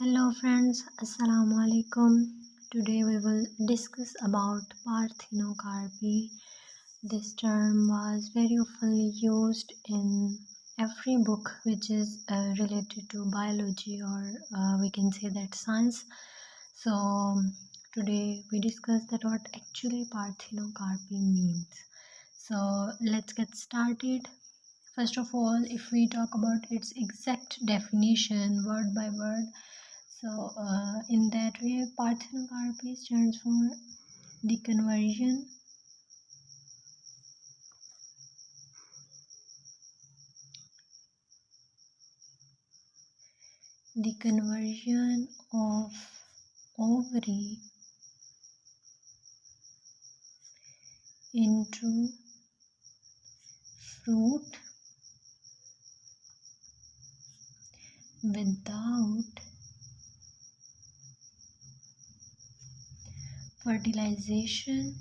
Hello friends, Assalamu alaikum. Today we will discuss about parthenocarpy. This term was very often used in every book which is related to biology or we can say that science. So today we discuss that what actually parthenocarpy means. So let's get started. First of all, if we talk about its exact definition word by word, in that way, parthenocarpy stands for the conversion of ovary into fruit without fertilization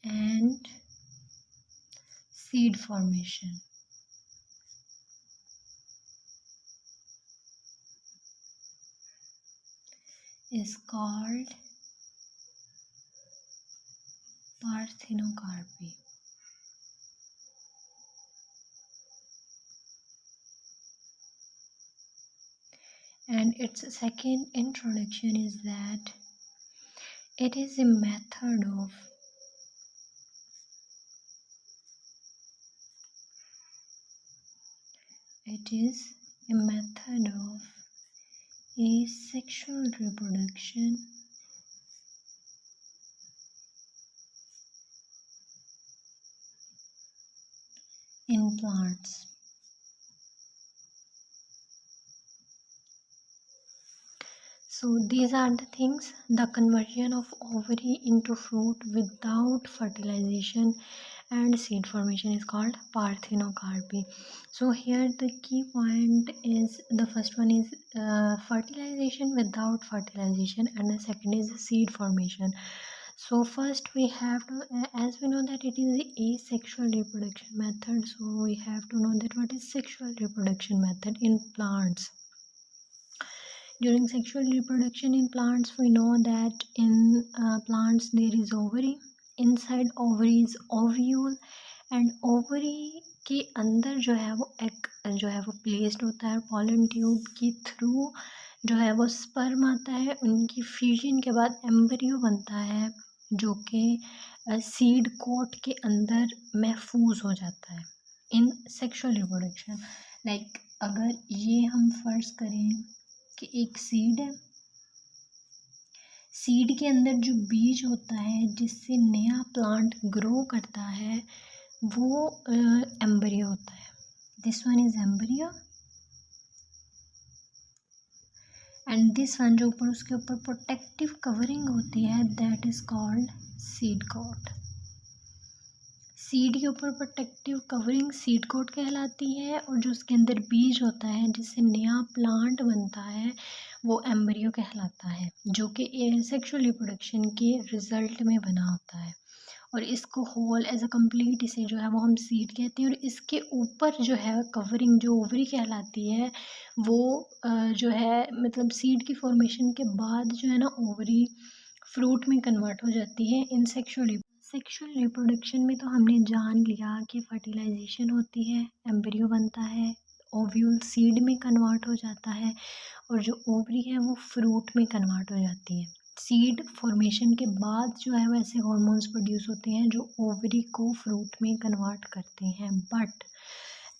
and seed formation is called parthenocarpy. And its second introduction is that it is a method of asexual reproduction in plants. So these are the things: the conversion of ovary into fruit without fertilization and seed formation is called parthenocarpy. So here the key point is, the first one is fertilization without fertilization, and the second is seed formation. So first we have to, as we know that it is the asexual reproduction method, so we have to know that what is sexual reproduction method in plants. During sexual reproduction in plants, we know that in plants there is ovary, inside ovary is ovule, and ovary के अंदर जो है वो egg जो है वो placed होता है, पॉलन ट्यूब के थ्रू जो है वो स्पर्म आता है, उनकी फ्यूजन के बाद एम्ब्रियो बनता है जो कि सीड कोट के अंदर महफूज हो जाता है इन सेक्सुअल रिप्रोडक्शन. लाइक अगर ये हम फर्ज करें कि एक सीड है, सीड के अंदर जो बीज होता है जिससे नया प्लांट ग्रो करता है वो एम्ब्रियो होता है. This one is embryo and this one जो ऊपर उसके ऊपर प्रोटेक्टिव कवरिंग होती है that is called seed coat. Seed के ऊपर प्रोटेक्टिव कवरिंग सीड कोट कहलाती है, और जो उसके अंदर बीज होता है जिससे नया प्लांट बनता है वो एम्ब्रियो कहलाता है, जो कि सेक्सुअल रिप्रोडक्शन के रिजल्ट में बना होता है. और इसको होल एज अ कंप्लीट इसे जो है वो हम सीड कहते हैं. और इसके ऊपर जो है कवरिंग जो ओवरी कहलाती है वो जो है मतलब सीड की फॉर्मेशन के बाद जो है ना ओवरी फ्रूट में कन्वर्ट हो जाती है इन सेक्सुअल रिप्रोडक्शन में. तो हमने जान लिया कि फर्टिलाइजेशन होती है, एम्ब्रियो बनता है, ओव्यूल सीड में कन्वर्ट हो जाता है, और जो ओवरी है वो फ्रूट में कन्वर्ट हो जाती है. सीड फॉर्मेशन के बाद जो है वैसे हार्मोन्स प्रोड्यूस होते हैं जो ओवरी को फ्रूट में कन्वर्ट करते हैं. बट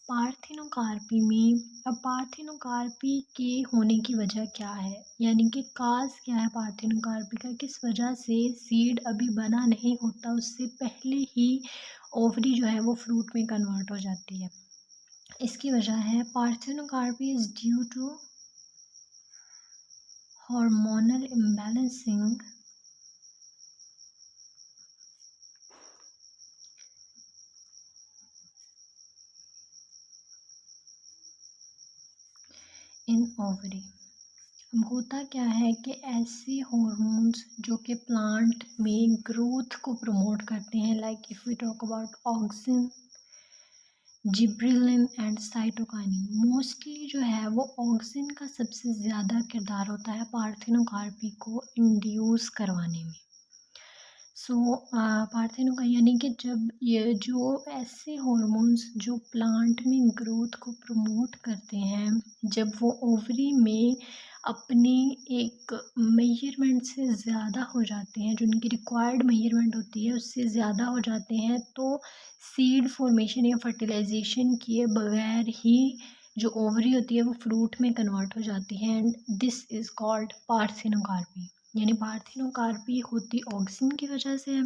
पार्थिनोकार्पी में, अब पार्थिनोकार्पी के होने की वजह क्या है, यानी कि काज क्या है पार्थिनोकार्पी का, किस वजह से सीड अभी बना नहीं होता उससे पहले ही ओवरी जो है वो फ्रूट में कन्वर्ट हो जाती है. इसकी वजह है parthenocarpy is due to hormonal imbalancing in ovary. अब होता क्या है कि ऐसे हॉर्मोन्स जो कि प्लांट में ग्रोथ को प्रमोट करते हैं, like if we talk about auxin, gibberellin and cytokinin, mostly जो है वो ऑक्सिन का सबसे ज़्यादा किरदार होता है पार्थिनोकार्पी को इंड्यूस करवाने में। सो पार्थिनो का यानी कि जब ये जो ऐसे हॉर्मोन्स जो प्लांट में ग्रोथ को प्रमोट करते हैं, जब वो ओवरी में अपनी एक मेजरमेंट से ज़्यादा हो जाते हैं, जो उनकी रिक्वायर्ड मेजरमेंट होती है उससे ज़्यादा हो जाते हैं, तो सीड फॉर्मेशन या फर्टिलाइजेशन किए बगैर ही जो ओवरी होती है वो फ्रूट में कन्वर्ट हो जाती है, and this is called parthenocarpy. यानी पार्थिनोकार्पी होती ऑक्सिन की वजह से है।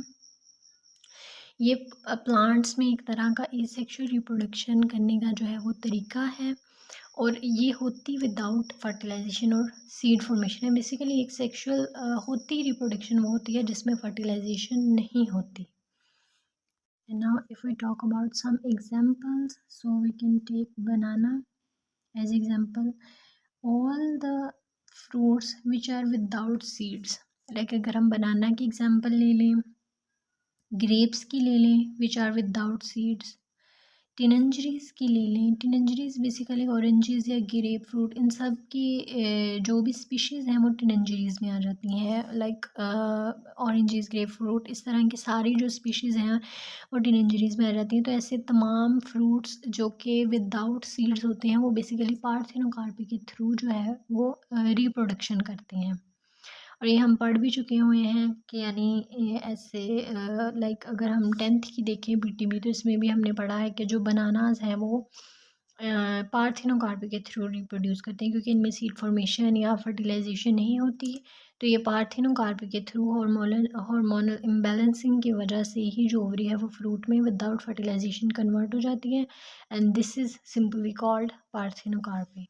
ये प्लांट्स में एक तरह का एसेक्सुअल रिप्रोडक्शन करने का जो है वो तरीका है, और ये होती विदाउट फर्टिलाइजेशन और सीड फॉर्मेशन है। बेसिकली एक सेक्सुअल होती रिप्रोडक्शन वो होती है जिसमें फर्टिलाइजेशन नहीं होती। And now if we talk about some examples, so we can take banana as example. All the fruits which are without seeds, like अगर हम बनाना की एग्जांपल ले लें, ग्रेप्स की ले लें विच आर विदाउट सीड्स, टिनंजरीज की ले लें, टिनंजरीज बेसिकली ऑरेंजेस या ग्रेप फ्रूट, इन सब की जो भी स्पीशीज़ हैं वो टिनंजरीज में आ जाती हैं, लाइक ऑरेंजेस, ग्रेप फ्रूट, इस तरह की सारी जो स्पीशीज़ हैं वो टिनंजरीज में आ जाती हैं। तो ऐसे तमाम फ्रूट्स जो कि विदाउट सीड्स होते हैं वो बेसिकली पार्थिनोकार्पी के थ्रू जो है वो रिप्रोडक्शन करते हैं। और ये हम पढ़ भी चुके हुए हैं कि यानी ये ऐसे लाइक अगर हम 10th की देखें बीटीबी, तो इसमें भी हमने पढ़ा है कि जो बनानाज हैं वो पार्थिनोकार्पी के थ्रू रिप्रोड्यूस करते हैं, क्योंकि इनमें सीड फॉर्मेशन या फर्टिलाइजेशन नहीं होती। तो ये पार्थिनोकार्पी के थ्रू हार्मोनल इम्बैलेंसिंग की वजह से ही जो ओवरी है वो फ्रूट में विदाउट फर्टिलाइजेशन कन्वर्ट हो जाती है, and this is simply called parthenocarpy.